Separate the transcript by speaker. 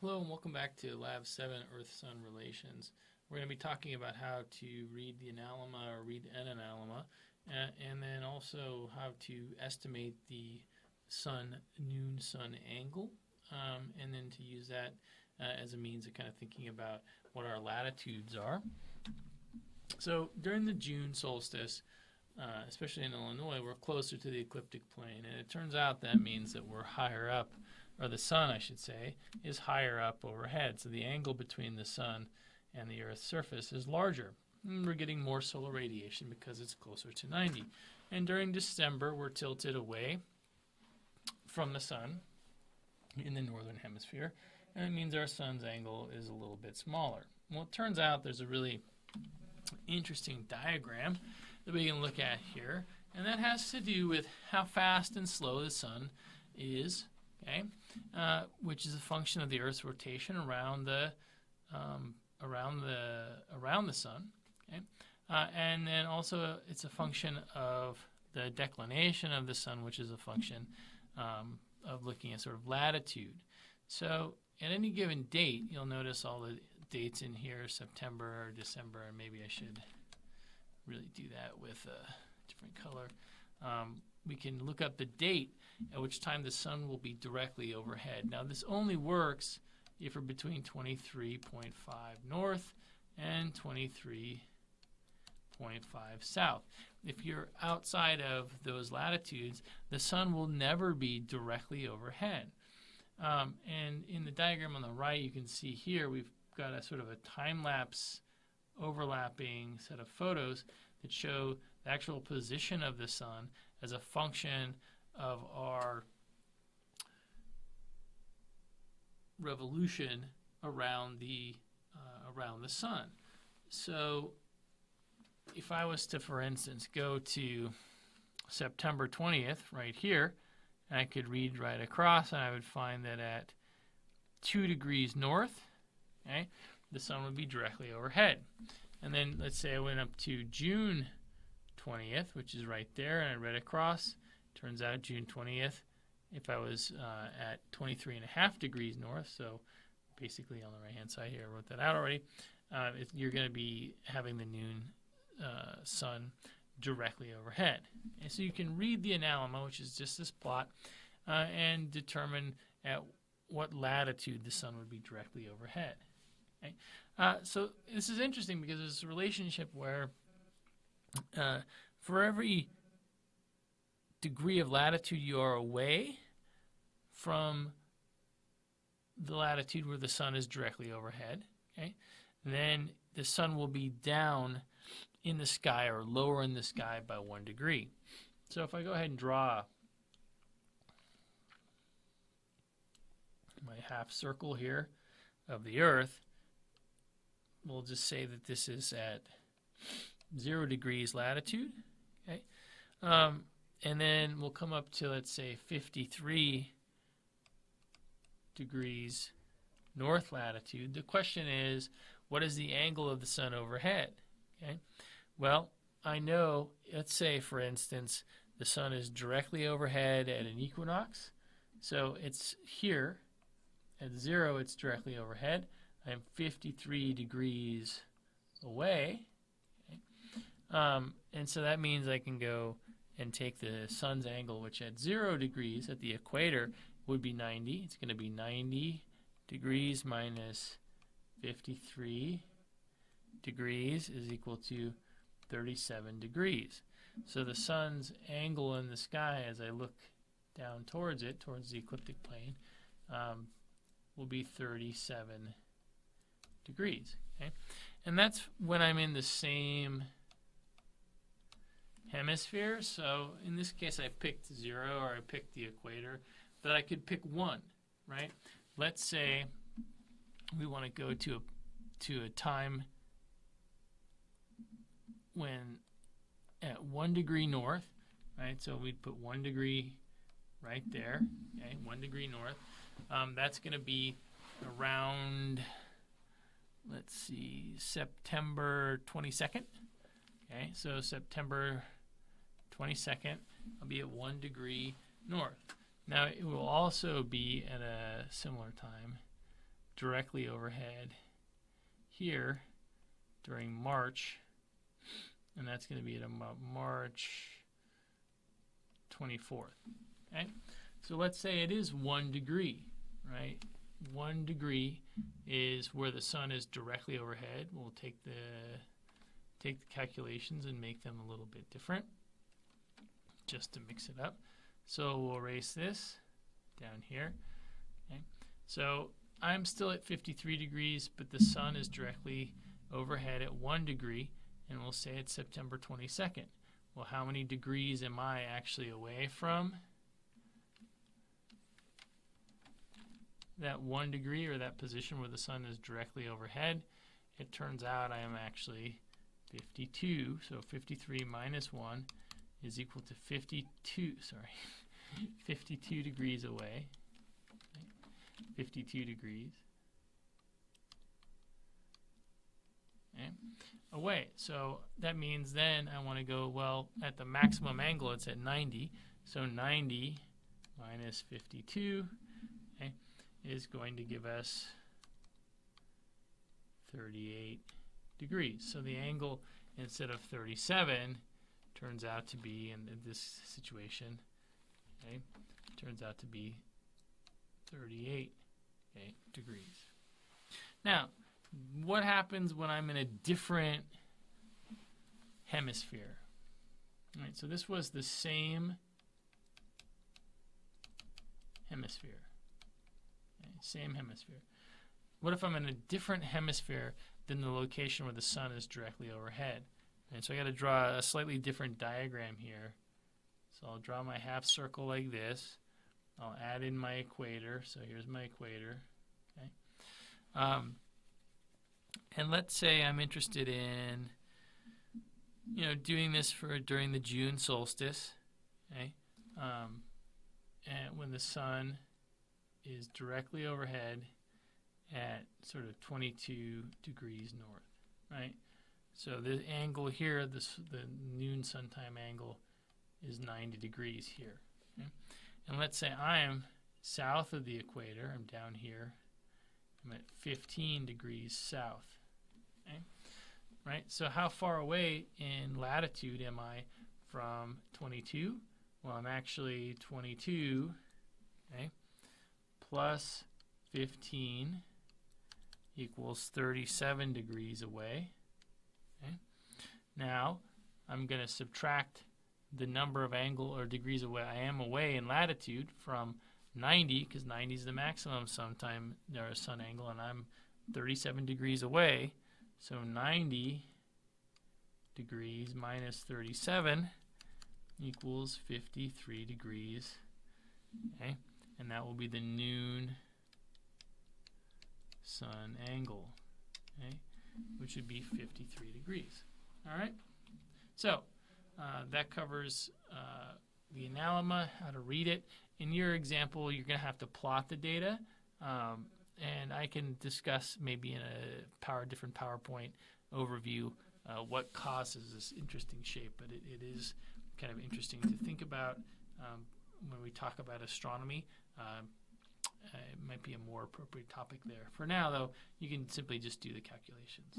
Speaker 1: Hello and welcome back to Lab 7 Earth-Sun Relations. We're going to be talking about how to read the analemma or read an analemma, and then also how to estimate the noon-sun angle, and then to use that as a means of kind of thinking about what our latitudes are. So during the June solstice, especially in Illinois, we're closer to the ecliptic plane, and it turns out that means that we're higher up, or the sun, I should say, is higher up overhead. So the angle between the sun and the Earth's surface is larger. And we're getting more solar radiation because it's closer to 90. And during December, we're tilted away from the sun in the northern hemisphere, and it means our sun's angle is a little bit smaller. Well, it turns out there's a really interesting diagram that we can look at here, and that has to do with how fast and slow the sun is, okay, which is a function of the Earth's rotation around the sun, okay, and then also it's a function of the declination of the sun, which is a function of looking at sort of latitude. So at any given date, you'll notice all the dates in here, September or December, and maybe I should really do that with a different color. We can look up the date at which time the sun will be directly overhead. Now this only works if we're between 23.5 north and 23.5 south. If you're outside of those latitudes, the sun will never be directly overhead. And in the diagram on the right, you can see here we've got a sort of a time-lapse overlapping set of photos that show the actual position of the sun as a function of our revolution around the sun. So if I was to, for instance, go to September 20th right here, I could read right across, and I would find that at 2 degrees north, okay, the sun would be directly overhead. And then let's say I went up to June 20th, which is right there, and I read across. Turns out June 20th, if I was at 23.5 degrees north, so basically on the right-hand side here, I wrote that out already, you're going to be having the noon sun directly overhead. And so you can read the analemma, which is just this plot, and determine at what latitude the sun would be directly overhead. Okay? So this is interesting because there's a relationship where for every degree of latitude you are away from the latitude where the sun is directly overhead, okay, then the sun will be down in the sky or lower in the sky by 1 degree. So if I go ahead and draw my half circle here of the Earth, we'll just say that this is at 0 degrees latitude, okay, and then we'll come up to, let's say, 53 degrees north latitude. The question is, what is the angle of the sun overhead? Okay, well, I know, let's say, for instance, the sun is directly overhead at an equinox, so it's here at 0, it's directly overhead. I'm 53 degrees away, okay? And so that means I can go and take the sun's angle, which at 0 degrees at the equator would be 90. It's going to be 90 degrees minus 53 degrees is equal to 37 degrees. So the sun's angle in the sky as I look down towards it, towards the ecliptic plane, will be 37 degrees. Okay? And that's when I'm in the same hemisphere. So in this case I picked 0 or I picked the equator, but I could pick 1, right? Let's say we want to go to a time when at 1 degree north, right? So we'd put 1 degree right there, okay, 1 degree north. That's going to be around, let's see, September 22nd. Okay, so September 22nd, I'll be at 1 degree north. Now, it will also be at a similar time directly overhead here during March, and that's going to be at about March 24th. Okay, so let's say it is 1 degree, right? 1 degree is where the sun is directly overhead. We'll take the calculations and make them a little bit different just to mix it up. So we'll erase this down here. Okay, so I'm still at 53 degrees, but the sun is directly overhead at 1 degree, and we'll say it's September 22nd. Well, how many degrees am I actually away from that 1 degree, or that position where the sun is directly overhead? It turns out I am actually 52, so 53 minus 1 is equal to 52 degrees away. 52 degrees away. So that means then I want to go, well, at the maximum angle it's at 90, so 90 minus 52 is going to give us 38 degrees. So the angle, instead of 37, turns out to be, in this situation, turns out to be 38 degrees. Now, what happens when I'm in a different hemisphere? All right, so this was the same hemisphere. Same hemisphere. What if I'm in a different hemisphere than the location where the sun is directly overhead? And so I got to draw a slightly different diagram here. So I'll draw my half circle like this. I'll add in my equator. So here's my equator. Okay. And let's say I'm interested in, doing this during the June solstice. Okay. And when the sun is directly overhead at sort of 22 degrees north, right? So the angle here, the noon sun time angle, is 90 degrees here. Okay? And let's say I am south of the equator. I'm down here. I'm at 15 degrees south. Okay? Right? So how far away in latitude am I from 22? Well, I'm actually 22, plus 15 equals 37 degrees away. Okay. Now, I'm going to subtract the number of angle or degrees away I am away in latitude from 90, because 90 is the maximum sometime there is sun angle, and I'm 37 degrees away. So 90 degrees minus 37 equals 53 degrees. Okay. And that will be the noon sun angle, which would be 53 degrees. All right? So that covers the analemma, how to read it. In your example, you're going to have to plot the data, and I can discuss maybe in a different PowerPoint overview what causes this interesting shape, but it is kind of interesting to think about when we talk about astronomy. It might be a more appropriate topic there. For now, though, you can simply just do the calculations.